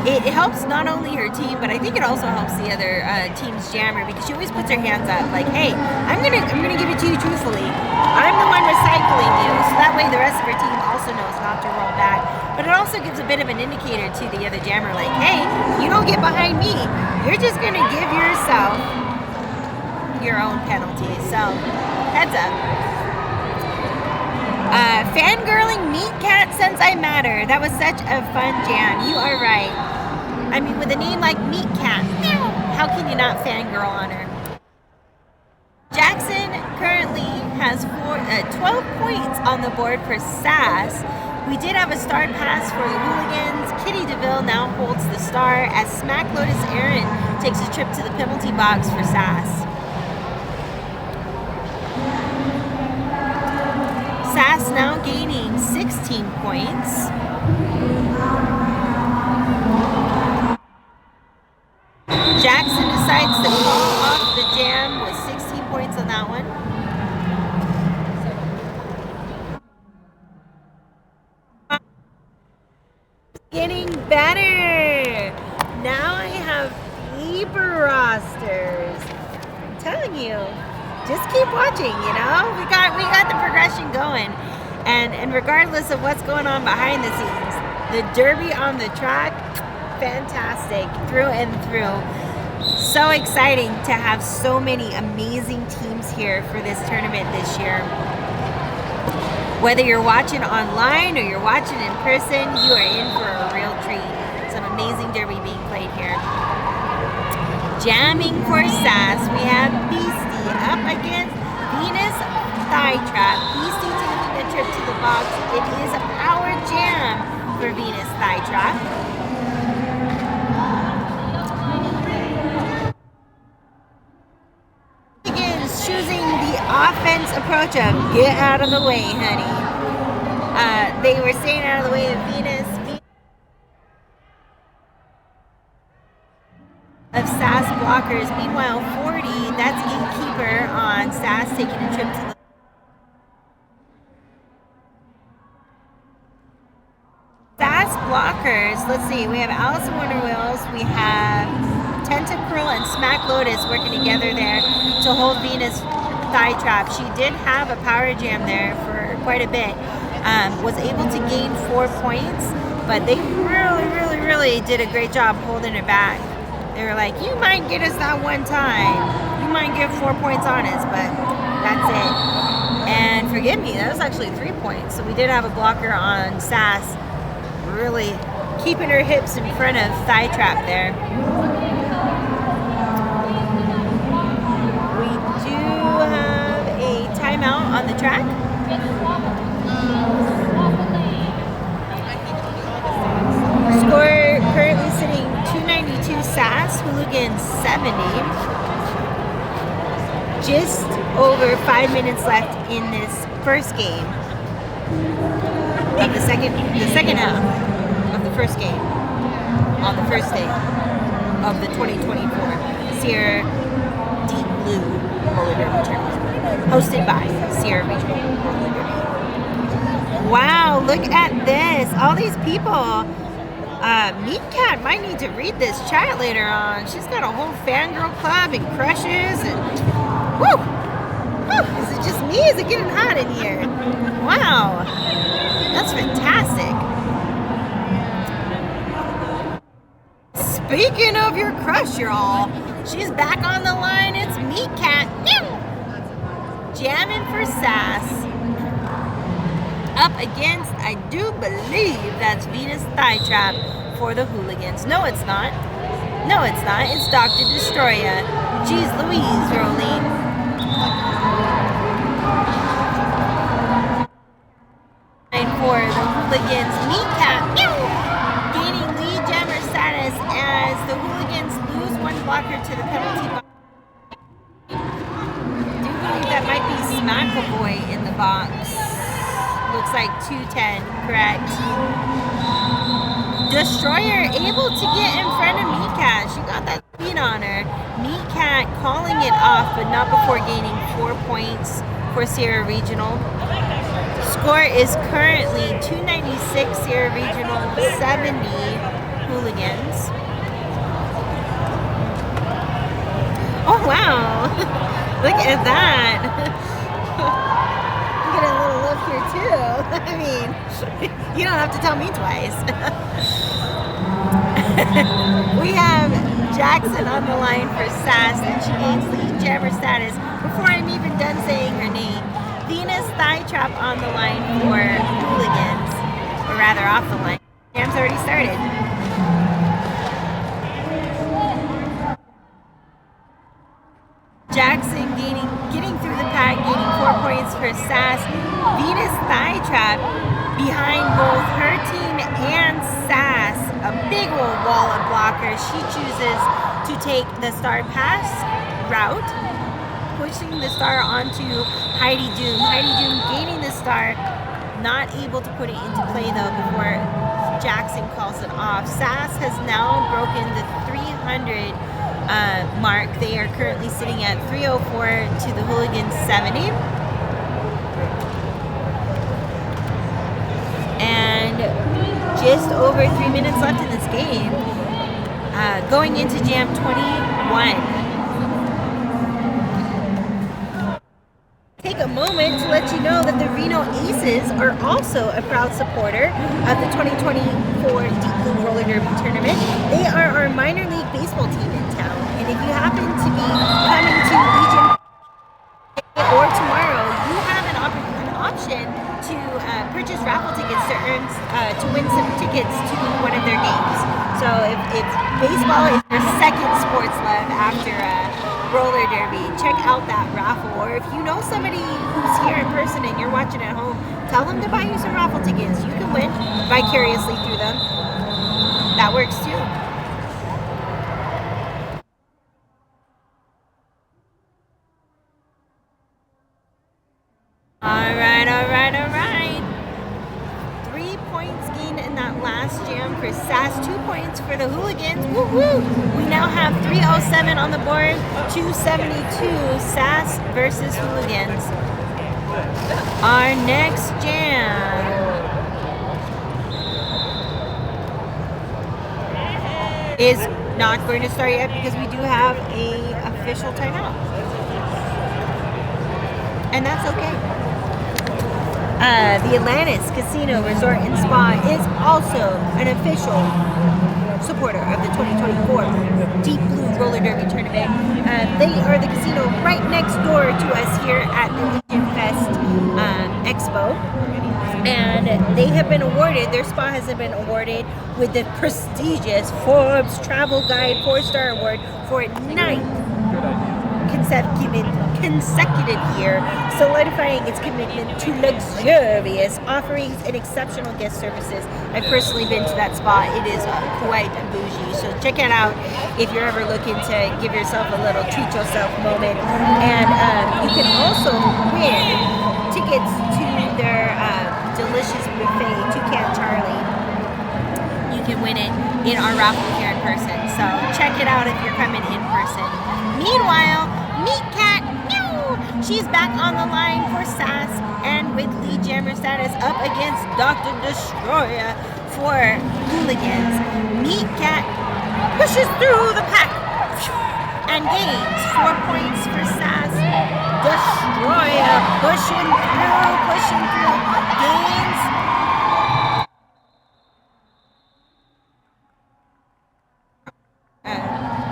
It helps not only her team, but I think it also helps the other team's jammer, because she always puts her hands up like, hey, I'm gonna give it to you truthfully. I'm the one recycling you, so that way the rest of her team also knows not to roll back. But it also gives a bit of an indicator to the other jammer, like, hey, you don't get behind me. You're just gonna give yourself your own penalty. So, heads up. Fangirling Meat Cat Since I Matter. That was such a fun jam. You are right. I mean, with a name like Meat Cat, how can you not fangirl on her? Jackson currently has 12 points on the board for Sass. We did have a start pass for the Hulagans. Kitty DeVille now holds the star as Smack Lotus Aaron takes a trip to the penalty box for Sass. Sass now gaining 16 points. Jackson decides to call off the jam with 16 points on that one. Getting better. Now I have paper rosters. I'm telling you, just keep watching. You know, we got the progression going, and regardless of what's going on behind the scenes, the derby on the track, fantastic through and through. So exciting to have so many amazing teams here for this tournament this year. Whether you're watching online or you're watching in person, you are in for a real treat. Some amazing derby being played here. Jamming for Sass, we have Beastie up against Venus Thigh Trap. Beastie taking a trip to the box. It is a power jam for Venus Thigh Trap. Choosing the offense approach of get out of the way, honey. They were staying out of the way of Venus. Of Sass blockers. Meanwhile, 40, that's Gatekeeper on Sass taking a trip to the Sass blockers. Let's see, we have Allison Wonder Wheels, we have Tentacruel and Smack Lotus working together there to hold Venus Thigh Trap. She did have a power jam there for quite a bit. Was able to gain 4 points, but they really did a great job holding her back. They were like, you might get us that one time. You might get 4 points on us, but that's it. And forgive me, that was actually 3 points. So we did have a blocker on Sass, really keeping her hips in front of Thigh Trap there. Timeout on the track. Score currently sitting 292 Sass, Hulagans 70. Just over 5 minutes left in this first game of the second half of the first game on the first day of the 2024 Sierra Deep Blue Roller Derby Tournament, hosted by Sierra Regional Roller Derby. Wow, look at this. All these people. Meat Cat might need to read this chat later on. She's got a whole fangirl club and crushes and woo! Woo! Is it just me? Is it getting hot in here? Wow. That's fantastic. Speaking of your crush, y'all, she's back on the line. It's Meat Cat. Jamming for Sass. Up against, I do believe that's Venus Thigh Trap for the Hulagans. No, it's not. No, it's not. It's Dr. Destroya. Jeez Louise, Rolene. And for the Hulagans, Meat Cat gaining lead jammer status as the Hulagans lose one blocker to the penalty box. That might be Smackaboy in the box. Looks like 210, correct. Destroyer able to get in front of Meat Cat. She got that speed on her. Meat Cat calling it off, but not before gaining 4 points for Sierra Regional. Score is currently 296 Sierra Regional, 70 Hulagans. Oh wow! Look at that. I'm getting a little love here too. I mean, you don't have to tell me twice. We have Jackson on the line for Sass, and she gains lead jammer status before I'm even done saying her name. Venus Venus thigh trap on the line for Hulagans, or rather off the line. Jam's already started. Jackson getting through the pack, gaining 4 points for Sass. Venus thigh trap behind both her team and Sass. A big old wall of blockers. She chooses to take the star pass route, pushing the star onto Heidi Doom. Heidi Doom gaining the star, not able to put it into play though before Jackson calls it off. Sass has now broken the 300 mark. They are currently sitting at 304 to the Hulagans 70. And just over 3 minutes left in this game. Going into Jam 21. Take a moment to let you know that the Reno Aces are also a proud supporter of the 2024 Deep Blue Roller Derby Tournament. They are our minor league baseball team in town, and if you happen to be coming to Legion or tomorrow, you have an option to purchase raffle tickets to win some tickets to one of their games. So if baseball is your second sports love after roller derby, check out that raffle. Or if you know somebody who's here in person and you're watching at home, tell them to buy you some raffle tickets. You can win vicariously through them. That works too. Alright. 3 points gained in that last jam for Sass, 2 points for the Hulagans. Woo-woo! We now have 307 on the board, 272 Sass versus Hulagans. Our next jam is not going to start yet because we do have an official timeout. And that's okay. The Atlantis Casino Resort and Spa is also an official supporter of the 2024 Deep Blue Roller Derby Tournament. They are the casino right next door to us here at the Legion Fest Expo. And they have been awarded, their spa has been awarded with the prestigious Forbes Travel Guide 4-Star Award for its 9th consecutive year, solidifying its commitment to luxurious offerings and exceptional guest services. I've personally been to that spa. It is quite bougie, so check it out if you're ever looking to give yourself a little treat yourself moment. And you can also win tickets to their delicious buffet, Toucan Charlie. You can win it in our raffle here in person, so check it out if you're coming in person. Meanwhile, Meat Cat, she's back on the line for Sass, and with lead jammer status up against Dr. Destroyer for Hulagans. Meat Cat pushes through the pack and gains 4 points for Sass. Destroyer pushing through, gains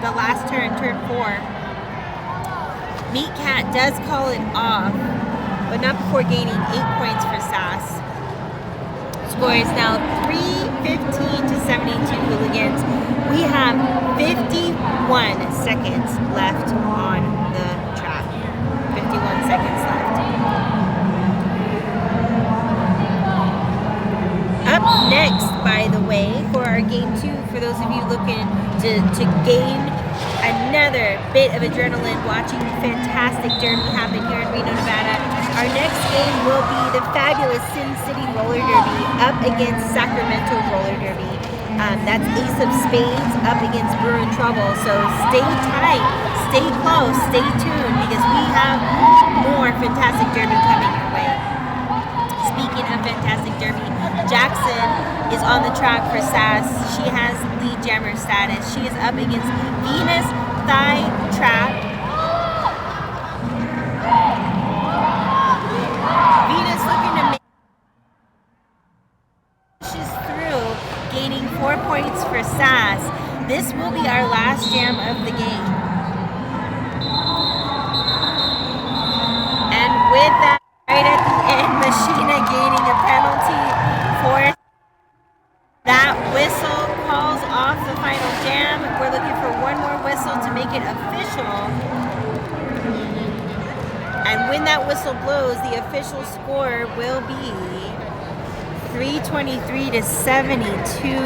the last turn 4. Meat Cat does call it off, but not before gaining 8 points for Sass. Score is now 315 to 72 Hulagans. We have 51 seconds left on the track. 51 seconds left. Up next, by the way, for our game 2, for those of you looking to gain another bit of adrenaline watching fantastic derby happen here in Reno, Nevada. Our next game will be the fabulous Sin City Roller Derby up against Sacramento Roller Derby. That's Ace of Spades up against Brewing Trouble. So stay tight, stay close, stay tuned, because we have more fantastic derby coming your way. Speaking of fantastic derby, Jackson is on the track for Sass. She has lead jammer status. She is up against Venus Thigh Trap. Venus looking to make pushes through, gaining 4 points for Sass. This will be our last jam of the game. And with that, right at the gaining a penalty for that. Whistle calls off the final jam. We're looking for one more whistle to make it official. And when that whistle blows, the official score will be 323 to 72.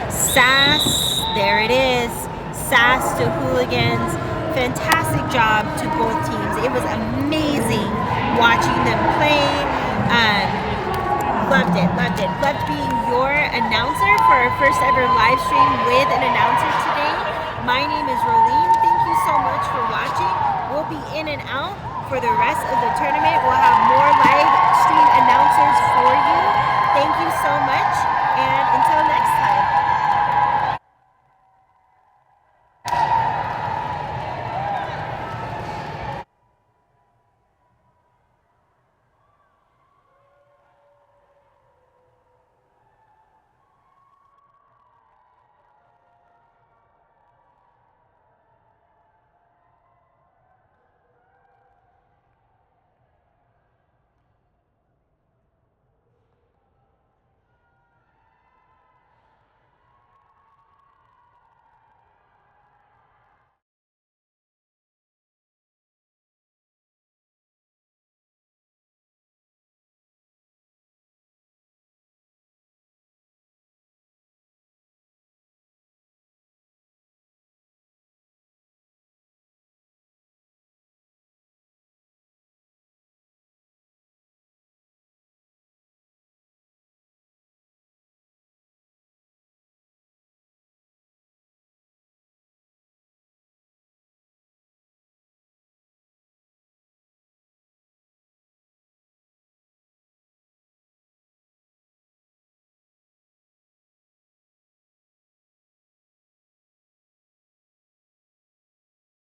Sass, there it is. Sass to Hulagans. Fantastic job to both teams. It was amazing watching them play. Loved it, loved it. Loved being your announcer for our first ever live stream with an announcer today. My name is Rolene. Thank you so much for watching. We'll be in and out for the rest of the tournament. We'll have more live stream announcers for you. Thank you so much, and until next time.